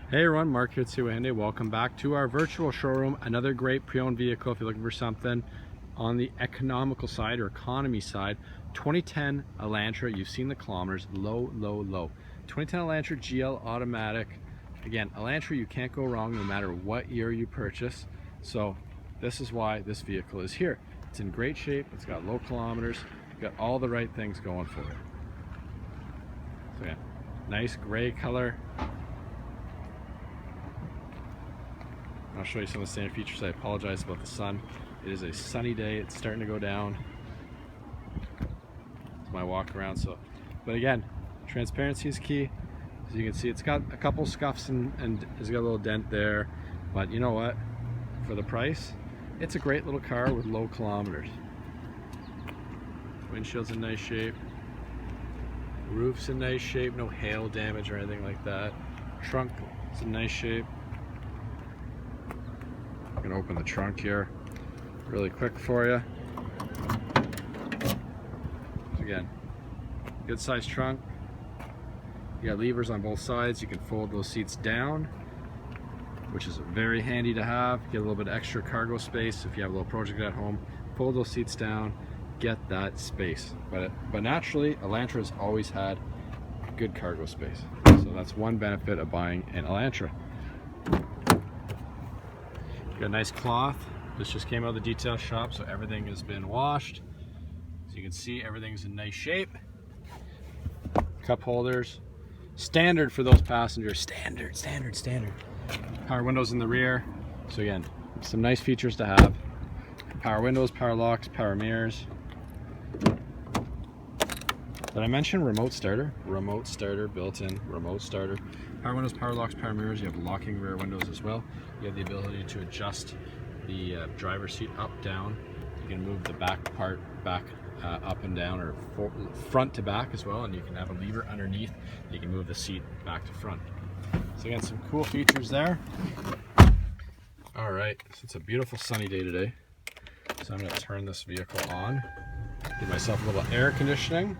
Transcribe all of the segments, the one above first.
Hey everyone, Mark here at Hyundai. Welcome back to our virtual showroom. Another great pre-owned vehicle if you're looking for something on the economical side or economy side. 2010 Elantra, you've seen the kilometers, low. 2010 Elantra GL automatic. Again, Elantra, you can't go wrong no matter what year you purchase. So this is why this vehicle is here. It's in great shape, it's got low kilometers, got all the right things going for it. So yeah, nice gray color. I'll show you some of the standard features. I apologize about the sun. It is a sunny day. It's starting to go down. It's my walk around. But again, transparency is key. As you can see, it's got a couple scuffs and it's got a little dent there. But you know what? For the price, it's a great little car with low kilometers. Windshield's in nice shape. Roof's in nice shape. No hail damage or anything like that. Trunk is in nice shape. I'm gonna open the trunk here really quick for you. So again, good sized trunk. You got levers on both sides. You can fold those seats down, which is very handy to have. Get a little bit of extra cargo space if you have a little project at home. Fold those seats down, get that space. But naturally, Elantra has always had good cargo space. So that's one benefit of buying an Elantra. Got a nice cloth. This just came out of the detail shop, so everything has been washed. So you can see everything's in nice shape. Cup holders, standard for those passengers. Standard. Power windows in the rear. So again, some nice features to have. Power windows, power locks, power mirrors. Did I mention remote starter? Remote starter, built-in remote starter. Power windows, power locks, power mirrors. You have locking rear windows as well. You have the ability to adjust the driver's seat up, down. You can move the back part back up and down, or front to back as well. And you can have a lever underneath. You can move the seat back to front. So again, some cool features there. All right, so it's a beautiful sunny day today. So I'm going to turn this vehicle on. Give myself a little air conditioning.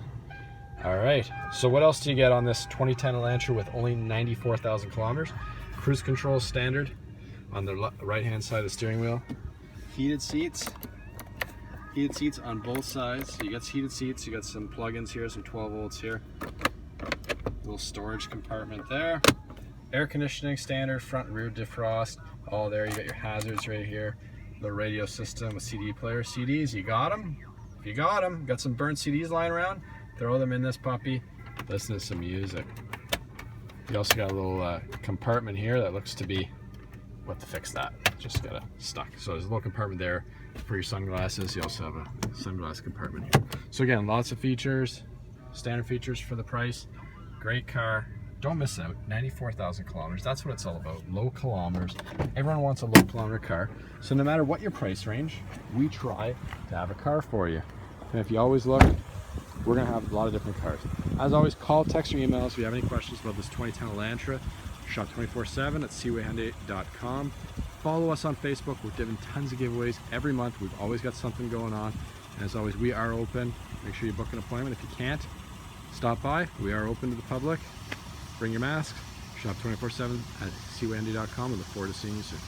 All right, so what else do you get on this 2010 Elantra with only 94,000 kilometers? Cruise control standard on the right-hand side of the steering wheel. Heated seats on both sides. So you got heated seats, you got some plug-ins here, some 12 volts here. Little storage compartment there. Air conditioning standard, front and rear defrost, all there. You got your hazards right here. The radio system, a CD player. CDs, you got them? If you got them, got some burnt CDs lying around, throw them in this puppy, listen to some music. You also got a little compartment here that looks to be, what to fix that, just got stuck. So there's a little compartment there for your sunglasses. You also have a sunglass compartment here. So again, lots of features, standard features for the price. Great car, don't miss out. 94,000 kilometers, that's what it's all about, low kilometers. Everyone wants a low kilometer car. So no matter what your price range, we try to have a car for you. And if you always look, we're going to have a lot of different cars. As always, call, text, or email us if you have any questions about this 2010 Elantra. Shop 24/7 at seawayhyundai.com. Follow us on Facebook. We're giving tons of giveaways every month. We've always got something going on. And as always, we are open. Make sure you book an appointment. If you can't, stop by. We are open to the public. Bring your masks. Shop 24/7 at seawayhyundai.com. We look forward to seeing you soon.